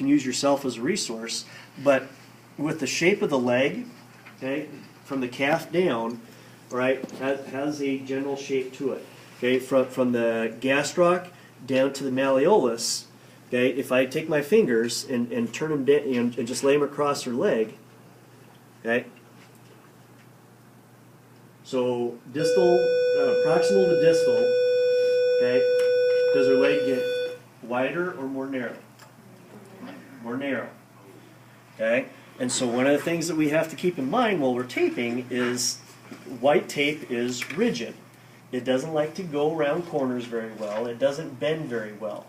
can use yourself as a resource. But with the shape of the leg, okay, from the calf down, right, has a general shape to it. Okay, from the gastroc down to the malleolus. Okay, if I take my fingers and turn them down and just lay them across her leg, okay. So distal, proximal to distal, okay, does her leg get wider or more narrow? More narrow, okay? And so one of the things that we have to keep in mind while we're taping is white tape is rigid. It doesn't like to go around corners very well. It doesn't bend very well,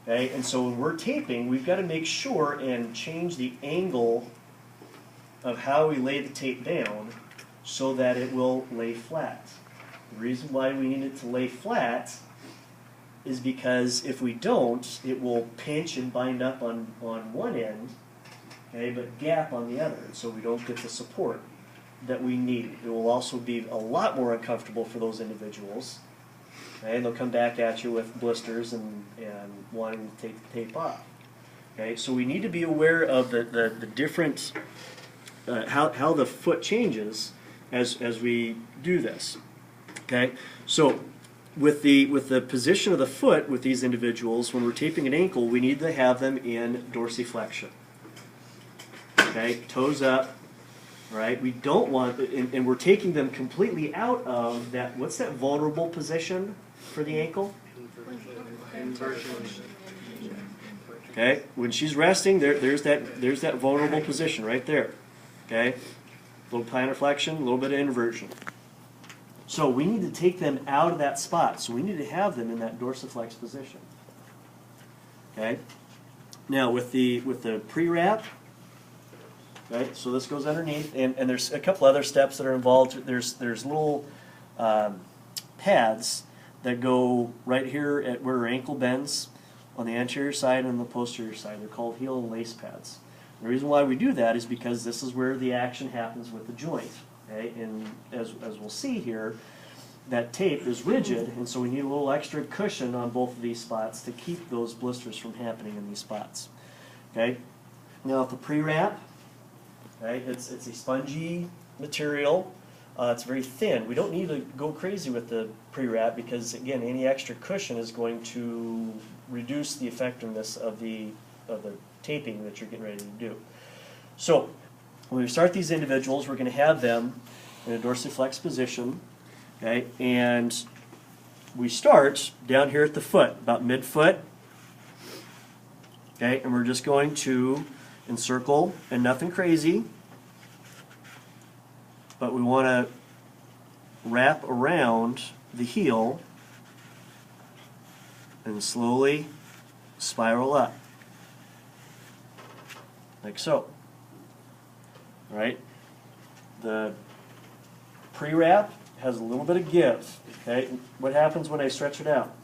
okay? And so when we're taping, we've got to make sure and change the angle of how we lay the tape down so that it will lay flat. The reason why we need it to lay flat is because if we don't, it will pinch and bind up on one end, okay, but gap on the other, so we don't get the support that we need. It will also be a lot more uncomfortable for those individuals, okay, and they'll come back at you with blisters and wanting to take the tape off. Okay, so we need to be aware of the different, how the foot changes as we do this. Okay, so with the position of the foot with these individuals, when we're taping an ankle, we need to have them in dorsiflexion. Okay, toes up. Right, we don't want, and we're taking them completely out of that. What's that vulnerable position for the ankle? Inversion. Okay, when she's resting, there's that vulnerable position right there. Okay, a little plantar flexion, a little bit of inversion. So we need to take them out of that spot. So we need to have them in that dorsiflex position. Okay. Now with the pre-wrap, right? So this goes underneath, and there's a couple other steps that are involved. There's little pads that go right here at where her ankle bends on the anterior side and the posterior side. They're called heel and lace pads. The reason why we do that is because this is where the action happens with the joint. Okay? And as we'll see here, that tape is rigid, and so we need a little extra cushion on both of these spots to keep those blisters from happening in these spots. Okay? Now with the pre-wrap, right, it's a spongy material. It's very thin. We don't need to go crazy with the pre-wrap because, again, any extra cushion is going to reduce the effectiveness of the taping that you're getting ready to do. So when we start these individuals, we're going to have them in a dorsiflex position, okay, and we start down here at the foot, about mid-foot, okay, and we're just going to encircle, and nothing crazy, but we want to wrap around the heel and slowly spiral up, like so. All right? The pre-wrap has a little bit of give. Okay? What happens when I stretch it out?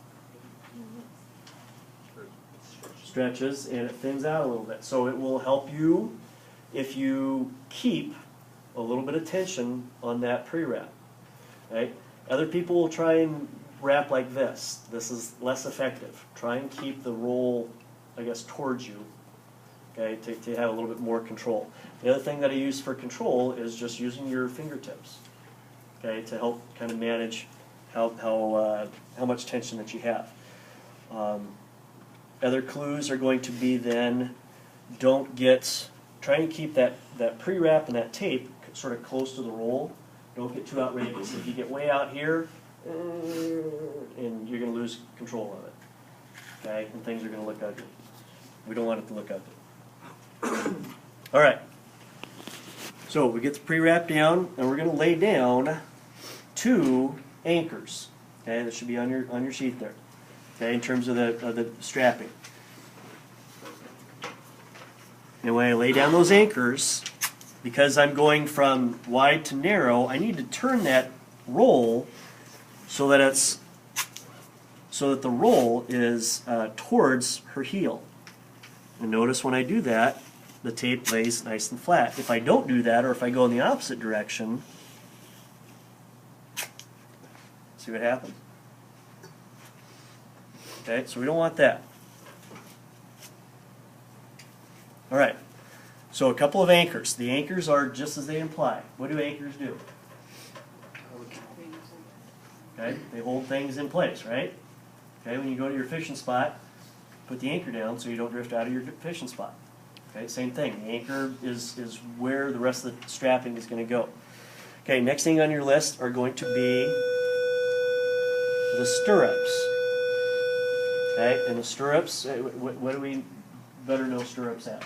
Stretches and it thins out a little bit. So it will help you if you keep a little bit of tension on that pre-wrap. Right? Other people will try and wrap like this. This is less effective. Try and keep the roll, I guess, towards you, okay, to have a little bit more control. The other thing that I use for control is just using your fingertips, okay, to help kind of manage how much tension that you have. Other clues are going to be then try and keep that pre-wrap and that tape sort of close to the roll. Don't get too outrageous. If you get way out here, and you're going to lose control of it, okay, and things are going to look ugly. We don't want it to look ugly. All right. So we get the pre-wrap down, and we're going to lay down 2 anchors. Okay, that should be on your sheet there. Okay, in terms of the strapping. And when I lay down those anchors, because I'm going from wide to narrow, I need to turn that roll so that the roll is towards her heel. And notice when I do that, the tape lays nice and flat. If I don't do that, or if I go in the opposite direction, see what happens? Okay, so we don't want that. All right. So a couple of anchors. The anchors are just as they imply. What do anchors do? Okay, they hold things in place, right? Okay, when you go to your fishing spot, put the anchor down so you don't drift out of your fishing spot. Okay, same thing. The anchor is where the rest of the strapping is going to go. Okay, next thing on your list are going to be the stirrups. Okay, and the stirrups, what do we better know stirrups as?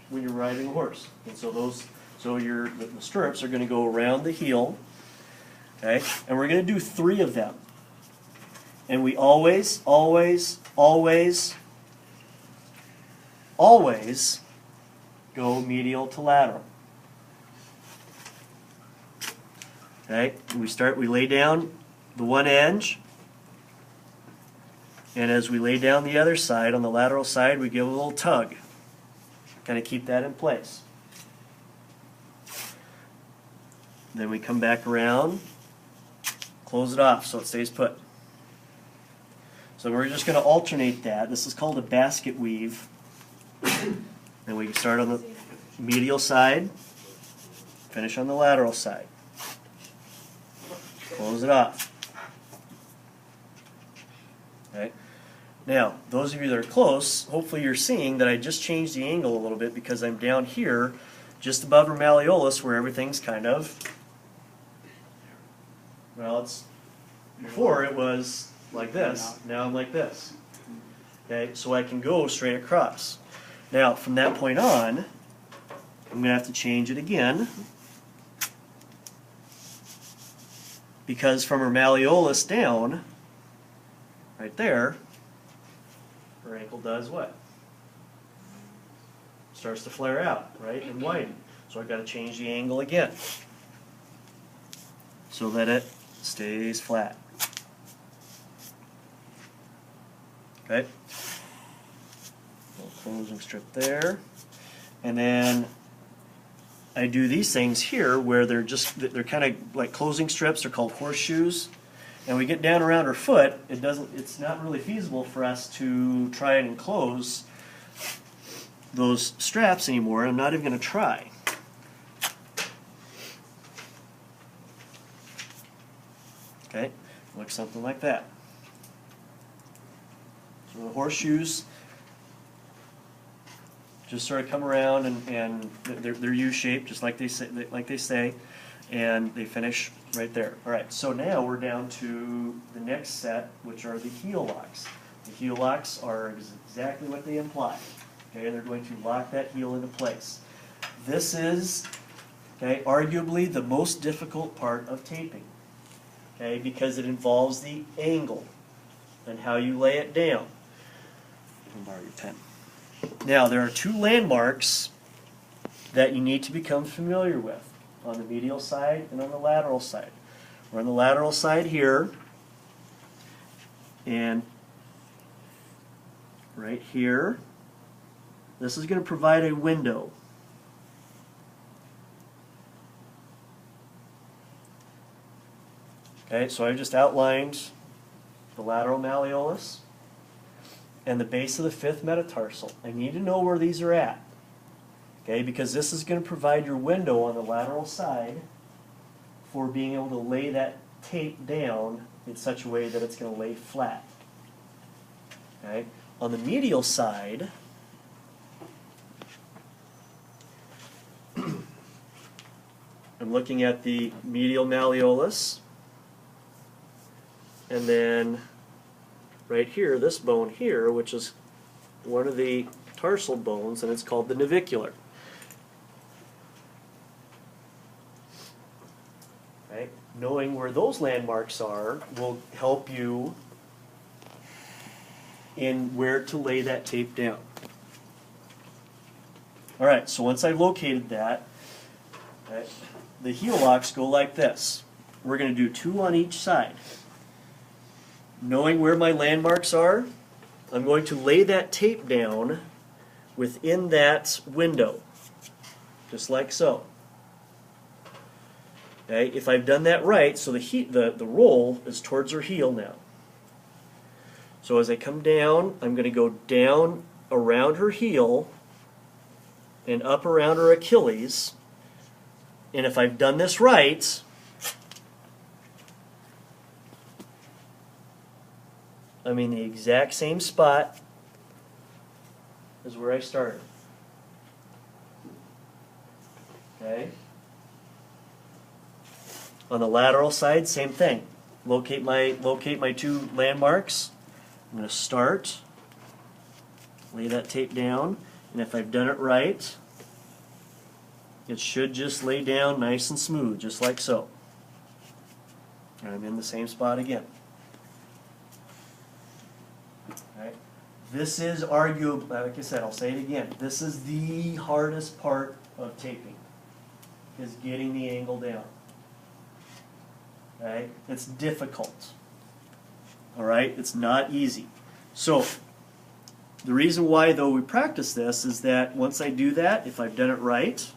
When you're riding a horse. And so the stirrups are going to go around the heel. Okay, and we're going to do 3 of them. And we always go medial to lateral. Okay, we lay down the one edge, and as we lay down the other side, on the lateral side, we give a little tug. Kind of keep that in place. Then we come back around, close it off so it stays put. So we're just going to alternate that. This is called a basket weave. And we start on the medial side, finish on the lateral side. Close it off. Okay. Now, those of you that are close, hopefully you're seeing that I just changed the angle a little bit because I'm down here just above her malleolus where everything's kind of, well, before it was like this, now I'm like this. Okay, so I can go straight across. Now, from that point on, I'm going to have to change it again because from her malleolus down, right there, her ankle does what? Starts to flare out, right, and widen. So I've got to change the angle again so that it stays flat. Okay, little closing strip there, and then I do these things here where they're kind of like closing strips. They're called horseshoes, and we get down around her foot. It's not really feasible for us to try and enclose those straps anymore. I'm not even going to try. Okay, looks something like that. So the horseshoes just sort of come around and they're U-shaped, just like they say, and they finish right there. All right, so now we're down to the next set, which are the heel locks. The heel locks are exactly what they imply. Okay, they're going to lock that heel into place. This is, okay, arguably the most difficult part of taping. Okay, because it involves the angle and how you lay it down. I'll borrow your pen. Now, there are 2 landmarks that you need to become familiar with on the medial side and on the lateral side. We're on the lateral side here, and right here, this is going to provide a window. Okay, so I just outlined the lateral malleolus and the base of the 5th metatarsal. I need to know where these are at. Okay, because this is going to provide your window on the lateral side for being able to lay that tape down in such a way that it's going to lay flat. Okay, on the medial side, I'm looking at the medial malleolus. And then right here, this bone here, which is one of the tarsal bones, and it's called the navicular. Okay? Knowing where those landmarks are will help you in where to lay that tape down. All right, so once I've located that, okay, the heel locks go like this. We're going to do 2 on each side. Knowing where my landmarks are, I'm going to lay that tape down within that window, just like so. Okay, if I've done that right, so the roll is towards her heel now. So as I come down, I'm going to go down around her heel and up around her Achilles. And if I've done this right, I'm in the exact same spot as where I started. Okay? On the lateral side, same thing. Locate my two landmarks. I'm going to start, lay that tape down, and if I've done it right, it should just lay down nice and smooth, just like so. And I'm in the same spot again. Right? This is arguably, like I said, I'll say it again, this is the hardest part of taping, is getting the angle down. Right? It's difficult. All right? It's not easy. So, the reason why, though, we practice this is that once I do that, if I've done it right,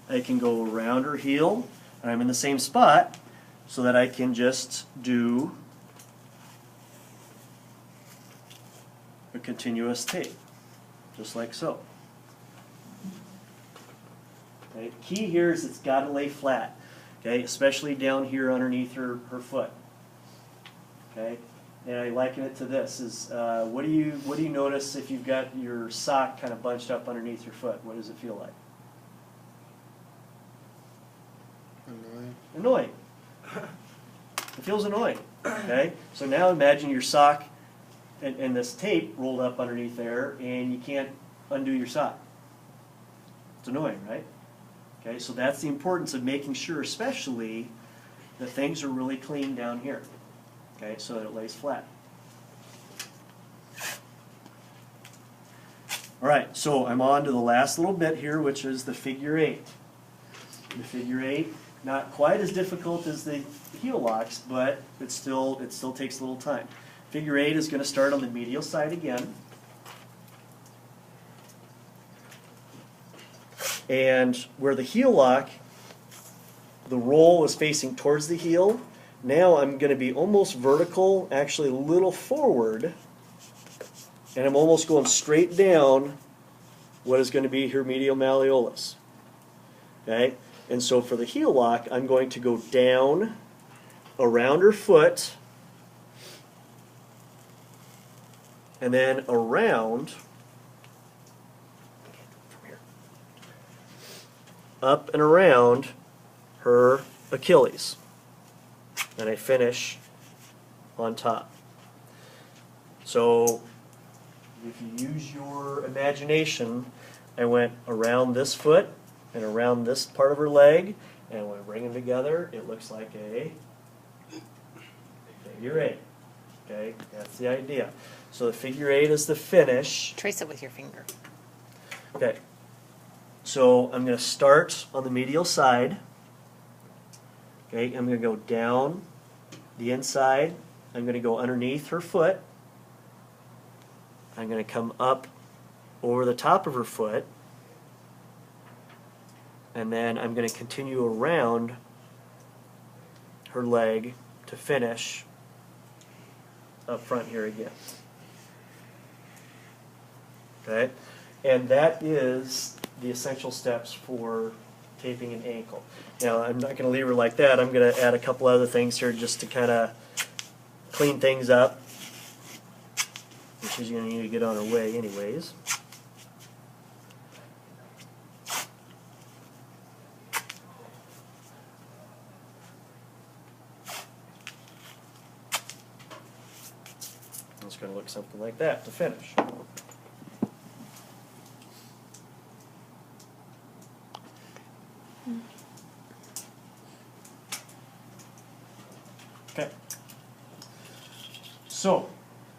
I can go around her heel, and I'm in the same spot, so that I can just do a continuous tape, just like so. Okay? Key here is it's got to lay flat. Okay, especially down here underneath her foot. Okay, and I liken it to this: is what do you notice if you've got your sock kind of bunched up underneath your foot? What does it feel like? Annoying. It feels annoying. Okay, so now imagine your sock and this tape rolled up underneath there, and you can't undo your sock. It's annoying, right? Okay, so that's the importance of making sure, especially, that things are really clean down here. Okay, so that it lays flat. All right, so I'm on to the last little bit here, which is the figure eight. The figure eight, not quite as difficult as the heel locks, but it still takes a little time. Figure eight is going to start on the medial side again. And where the heel lock, the roll is facing towards the heel, now I'm going to be almost vertical, actually a little forward, and I'm almost going straight down what is going to be her medial malleolus. Okay? And so for the heel lock, I'm going to go down around her foot, and then around up and around her Achilles. And I finish on top. So if you use your imagination, I went around this foot and around this part of her leg, and when I bring them together, it looks like a figure eight. Okay, that's the idea. So the figure eight is the finish. Trace it with your finger. Okay. So I'm going to start on the medial side. Okay, I'm going to go down the inside. I'm going to go underneath her foot. I'm going to come up over the top of her foot. And then I'm going to continue around her leg to finish up front here again. Okay? And that is the essential steps for taping an ankle. Now, I'm not going to leave her like that. I'm going to add a couple other things here just to kind of clean things up. She's going to need to get on her way anyways. It's going to look something like that to finish. Okay. So,